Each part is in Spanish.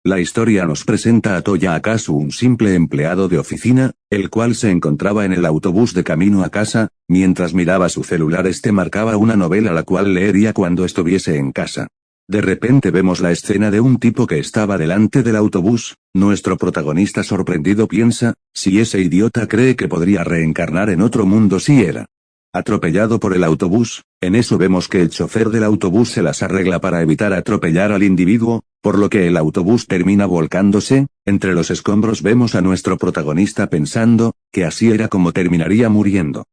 La historia nos presenta a Toya Akazu, un simple empleado de oficina, el cual se encontraba en el autobús de camino a casa. Mientras miraba su celular, marcaba una novela la cual leería cuando estuviese en casa. De repente vemos la escena de un tipo que estaba delante del autobús. Nuestro protagonista sorprendido piensa, si ese idiota cree que podría reencarnar en otro mundo si era atropellado por el autobús. En eso vemos que el chofer del autobús se las arregla para evitar atropellar al individuo, por lo que el autobús termina volcándose. Entre los escombros vemos a nuestro protagonista pensando, que así era como terminaría muriendo.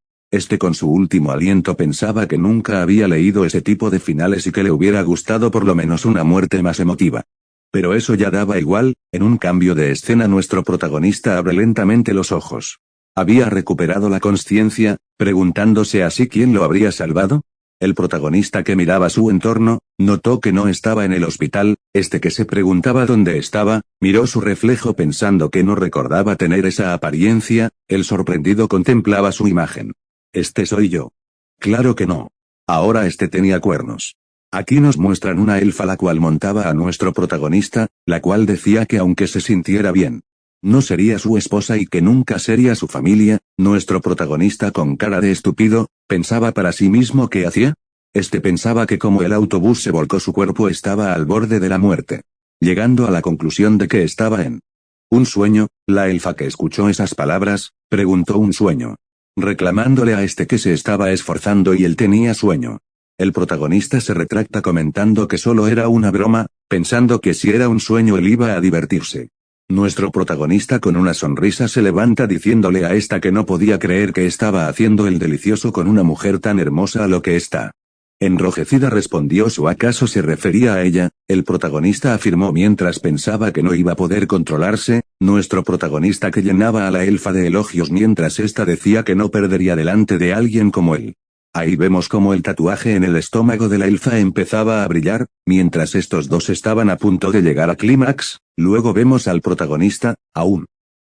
Con su último aliento pensaba que nunca había leído ese tipo de finales y que le hubiera gustado por lo menos una muerte más emotiva. Pero eso ya daba igual. En un cambio de escena nuestro protagonista abre lentamente los ojos. Había recuperado la consciencia, preguntándose así quién lo habría salvado. El protagonista, que miraba su entorno, notó que no estaba en el hospital. Que se preguntaba dónde estaba, miró su reflejo pensando que no recordaba tener esa apariencia. El sorprendido contemplaba su imagen. ¿Soy yo? Claro que no. Ahora tenía cuernos. Aquí nos muestran una elfa la cual montaba a nuestro protagonista, la cual decía que aunque se sintiera bien, no sería su esposa y que nunca sería su familia. Nuestro protagonista, con cara de estúpido, pensaba para sí mismo qué hacía. Pensaba que como el autobús se volcó su cuerpo estaba al borde de la muerte, llegando a la conclusión de que estaba en un sueño. La elfa, que escuchó esas palabras, preguntó un sueño, reclamándole a que se estaba esforzando y él tenía sueño. El protagonista se retracta comentando que solo era una broma, pensando que si era un sueño él iba a divertirse. Nuestro protagonista con una sonrisa se levanta diciéndole a que no podía creer que estaba haciendo el delicioso con una mujer tan hermosa, a lo que enrojecida respondió su acaso se refería a ella. El protagonista afirmó mientras pensaba que no iba a poder controlarse. Nuestro protagonista, que llenaba a la elfa de elogios mientras decía que no perdería delante de alguien como él. Ahí vemos como el tatuaje en el estómago de la elfa empezaba a brillar, mientras estos dos estaban a punto de llegar a clímax. Luego vemos al protagonista, aún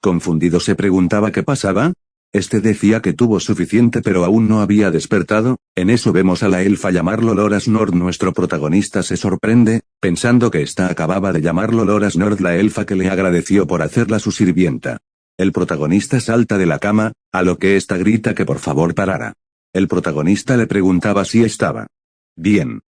confundido, se preguntaba qué pasaba. Decía que tuvo suficiente pero aún no había despertado. En eso vemos a la elfa llamarlo Loras Nord. Nuestro protagonista se sorprende, pensando que acababa de llamarlo Loras Nord, la elfa que le agradeció por hacerla su sirvienta. El protagonista salta de la cama, a lo que grita que por favor parara. El protagonista le preguntaba si estaba bien.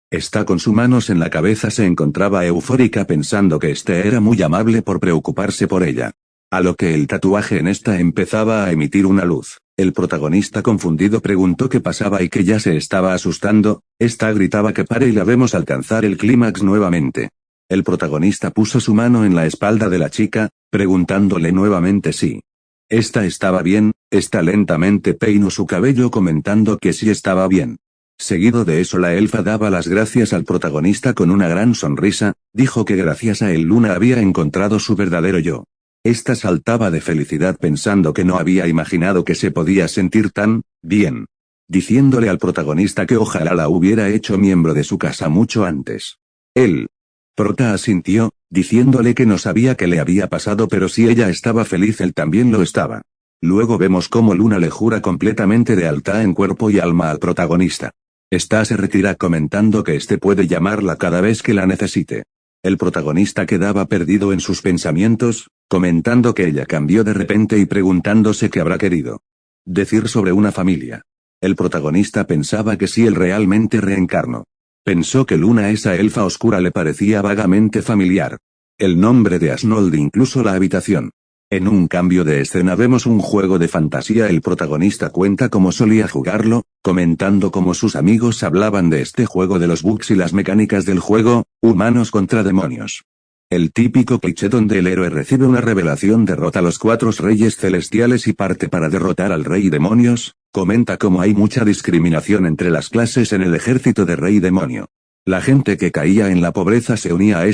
Con sus manos en la cabeza se encontraba eufórica pensando que era muy amable por preocuparse por ella. A lo que el tatuaje en empezaba a emitir una luz. El protagonista confundido preguntó qué pasaba y que ya se estaba asustando. Gritaba que pare y la vemos alcanzar el clímax nuevamente. El protagonista puso su mano en la espalda de la chica, preguntándole nuevamente si estaba bien. Lentamente peinó su cabello comentando que sí estaba bien. Seguido de eso la elfa daba las gracias al protagonista con una gran sonrisa, dijo que gracias a él Luna había encontrado su verdadero yo. Saltaba de felicidad pensando que no había imaginado que se podía sentir tan bien, diciéndole al protagonista que ojalá la hubiera hecho miembro de su casa mucho antes. El prota asintió, diciéndole que no sabía qué le había pasado, pero si ella estaba feliz él también lo estaba. Luego vemos cómo Luna le jura completamente lealtad en cuerpo y alma al protagonista. Se retira comentando que puede llamarla cada vez que la necesite. El protagonista quedaba perdido en sus pensamientos, comentando que ella cambió de repente y preguntándose qué habrá querido decir sobre una familia. El protagonista pensaba que si él realmente reencarnó. Pensó que Luna, esa elfa oscura, le parecía vagamente familiar. El nombre de Asnold, incluso la habitación. En un cambio de escena vemos un juego de fantasía. El protagonista cuenta cómo solía jugarlo, comentando cómo sus amigos hablaban de juego, de los bugs y las mecánicas del juego, humanos contra demonios. El típico cliché donde el héroe recibe una revelación, derrota a los 4 reyes celestiales y parte para derrotar al rey demonios. Comenta cómo hay mucha discriminación entre las clases en el ejército de rey demonio. La gente que caía en la pobreza se unía a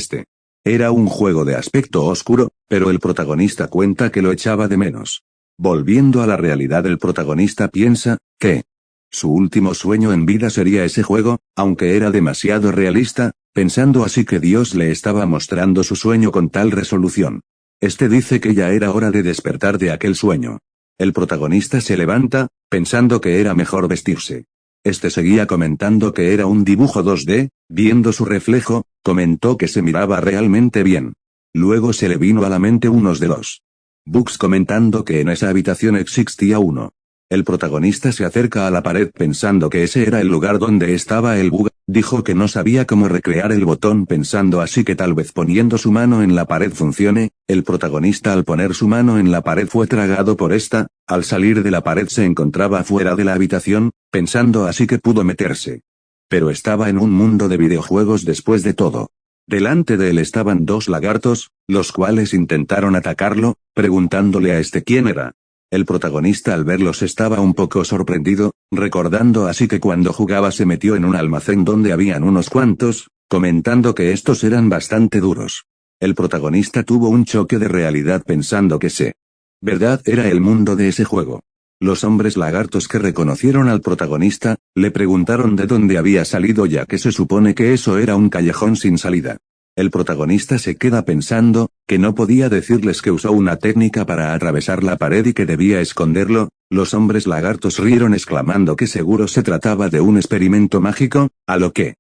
Era un juego de aspecto oscuro, pero el protagonista cuenta que lo echaba de menos. Volviendo a la realidad, el protagonista piensa que su último sueño en vida sería ese juego, aunque era demasiado realista, pensando así que Dios le estaba mostrando su sueño con tal resolución. Dice que ya era hora de despertar de aquel sueño. El protagonista se levanta, pensando que era mejor vestirse. Seguía comentando que era un dibujo 2D, viendo su reflejo, comentó que se miraba realmente bien. Luego se le vino a la mente unos de los bugs comentando que en esa habitación existía uno. El protagonista se acerca a la pared pensando que ese era el lugar donde estaba el bug, dijo que no sabía cómo recrear el botón pensando así que tal vez poniendo su mano en la pared funcione, el protagonista al poner su mano en la pared fue tragado por esta, al salir de la pared se encontraba fuera de la habitación, pensando así que pudo meterse. Pero estaba en un mundo de videojuegos después de todo. Delante de él estaban dos lagartos, los cuales intentaron atacarlo, preguntándole a este quién era. El protagonista al verlos estaba un poco sorprendido, recordando así que cuando jugaba se metió en un almacén donde habían unos cuantos, comentando que estos eran bastante duros. El protagonista tuvo un choque de realidad pensando que verdad era el mundo de ese juego. Los hombres lagartos que reconocieron al protagonista, le preguntaron de dónde había salido ya que se supone que eso era un callejón sin salida. El protagonista se queda pensando, que no podía decirles que usó una técnica para atravesar la pared y que debía esconderlo, los hombres lagartos rieron exclamando que seguro se trataba de un experimento mágico, a lo que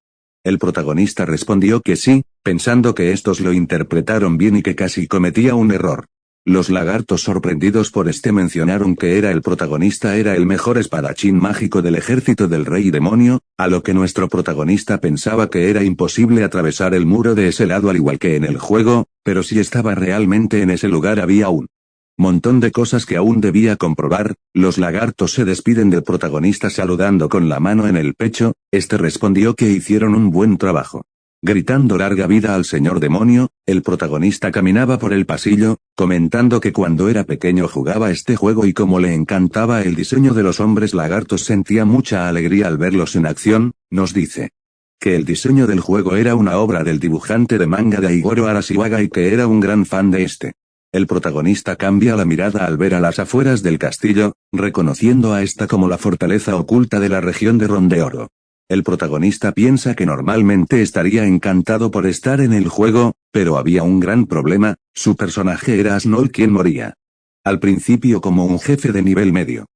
el protagonista respondió que sí, pensando que estos lo interpretaron bien y que casi cometía un error. Los lagartos sorprendidos por mencionaron que el protagonista era el mejor espadachín mágico del ejército del rey demonio, a lo que nuestro protagonista pensaba que era imposible atravesar el muro de ese lado al igual que en el juego, pero si estaba realmente en ese lugar había un montón de cosas que aún debía comprobar. Los lagartos se despiden del protagonista saludando con la mano en el pecho, respondió que hicieron un buen trabajo. Gritando larga vida al señor demonio, el protagonista caminaba por el pasillo, comentando que cuando era pequeño jugaba este juego y como le encantaba el diseño de los hombres lagartos sentía mucha alegría al verlos en acción, nos dice que el diseño del juego era una obra del dibujante de manga de Aigoro Arashiwaga y que era un gran fan de El protagonista cambia la mirada al ver a las afueras del castillo, reconociendo a esta como la fortaleza oculta de la región de Rondeoro. El protagonista piensa que normalmente estaría encantado por estar en el juego, pero había un gran problema, su personaje era Asnol quien moría. Al principio como un jefe de nivel medio.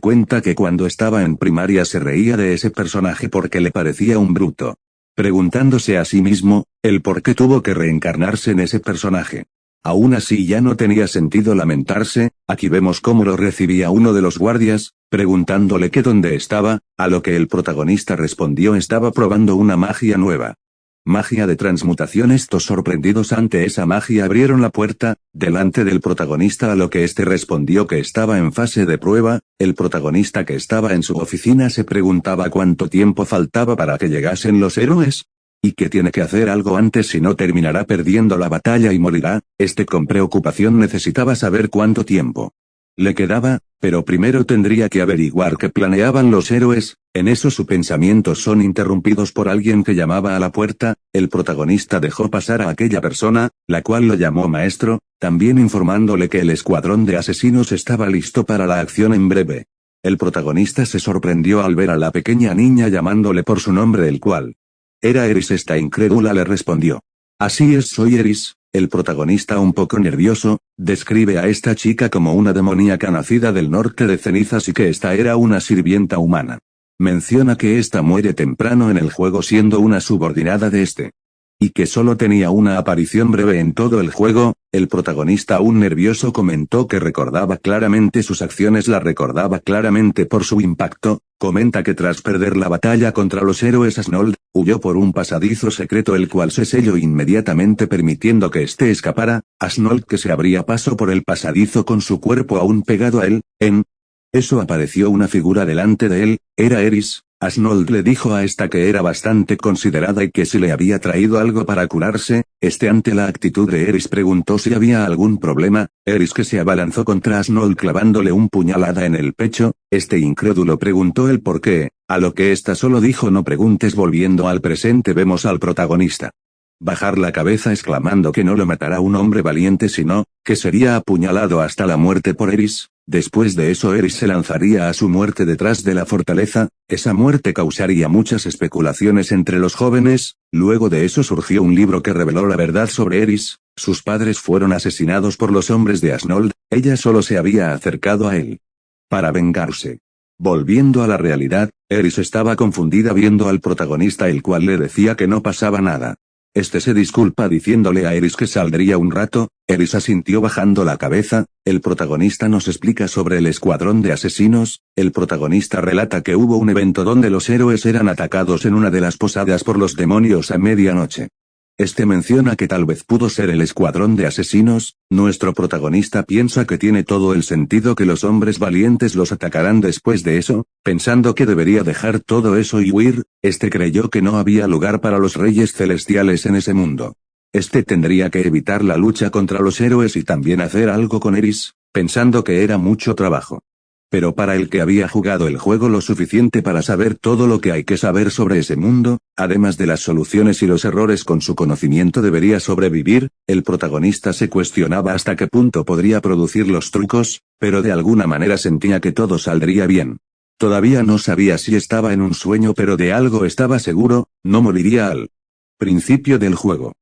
Cuenta que cuando estaba en primaria se reía de ese personaje porque le parecía un bruto. Preguntándose a sí mismo, el por qué tuvo que reencarnarse en ese personaje. Aún así ya no tenía sentido lamentarse, aquí vemos cómo lo recibía uno de los guardias, preguntándole que dónde estaba, a lo que el protagonista respondió estaba probando una magia nueva. Magia de transmutación. Estos sorprendidos ante esa magia abrieron la puerta, delante del protagonista a lo que respondió que estaba en fase de prueba, el protagonista que estaba en su oficina se preguntaba cuánto tiempo faltaba para que llegasen los héroes. Y que tiene que hacer algo antes si no terminará perdiendo la batalla y morirá, con preocupación necesitaba saber cuánto tiempo le quedaba, pero primero tendría que averiguar qué planeaban los héroes. En eso sus pensamientos son interrumpidos por alguien que llamaba a la puerta, el protagonista dejó pasar a aquella persona, la cual lo llamó maestro, también informándole que el escuadrón de asesinos estaba listo para la acción en breve. El protagonista se sorprendió al ver a la pequeña niña llamándole por su nombre el cual era Eris. Esta incrédula le respondió. Así es, soy Eris. El protagonista un poco nervioso, describe a esta chica como una demoníaca nacida del norte de cenizas y que esta era una sirvienta humana. Menciona que esta muere temprano en el juego siendo una subordinada de y que solo tenía una aparición breve en todo el juego. El protagonista aún nervioso comentó que recordaba claramente sus acciones, la recordaba claramente por su impacto, comenta que tras perder la batalla contra los héroes Asnold, huyó por un pasadizo secreto el cual se selló inmediatamente permitiendo que escapara, Asnold que se abría paso por el pasadizo con su cuerpo aún pegado a él, en eso apareció una figura delante de él, era Eris. Asnold le dijo a esta que era bastante considerada y que si le había traído algo para curarse, ante la actitud de Eris preguntó si había algún problema, Eris que se abalanzó contra Asnold clavándole un puñalada en el pecho, incrédulo preguntó el por qué, a lo que esta solo dijo no preguntes. Volviendo al presente vemos al protagonista bajar la cabeza exclamando que no lo matará un hombre valiente sino, que sería apuñalado hasta la muerte por Eris. Después de eso Eris se lanzaría a su muerte detrás de la fortaleza, esa muerte causaría muchas especulaciones entre los jóvenes. Luego de eso surgió un libro que reveló la verdad sobre Eris, sus padres fueron asesinados por los hombres de Asnold, ella solo se había acercado a él para vengarse. Volviendo a la realidad, Eris estaba confundida viendo al protagonista el cual le decía que no pasaba nada. Este se disculpa diciéndole a Eris que saldría un rato. Eris asintió bajando la cabeza. El protagonista nos explica sobre el escuadrón de asesinos. El protagonista relata que hubo un evento donde los héroes eran atacados en una de las posadas por los demonios a medianoche. Este menciona que tal vez pudo ser el escuadrón de asesinos. Nuestro protagonista piensa que tiene todo el sentido que los hombres valientes los atacarán después de eso, pensando que debería dejar todo eso y huir. Este creyó que no había lugar para los reyes celestiales en ese mundo. Este tendría que evitar la lucha contra los héroes y también hacer algo con Eris, pensando que era mucho trabajo. Pero para el que había jugado el juego lo suficiente para saber todo lo que hay que saber sobre ese mundo, además de las soluciones y los errores con su conocimiento debería sobrevivir. El protagonista se cuestionaba hasta qué punto podría producir los trucos, pero de alguna manera sentía que todo saldría bien. Todavía no sabía si estaba en un sueño, pero de algo estaba seguro: no moriría al principio del juego.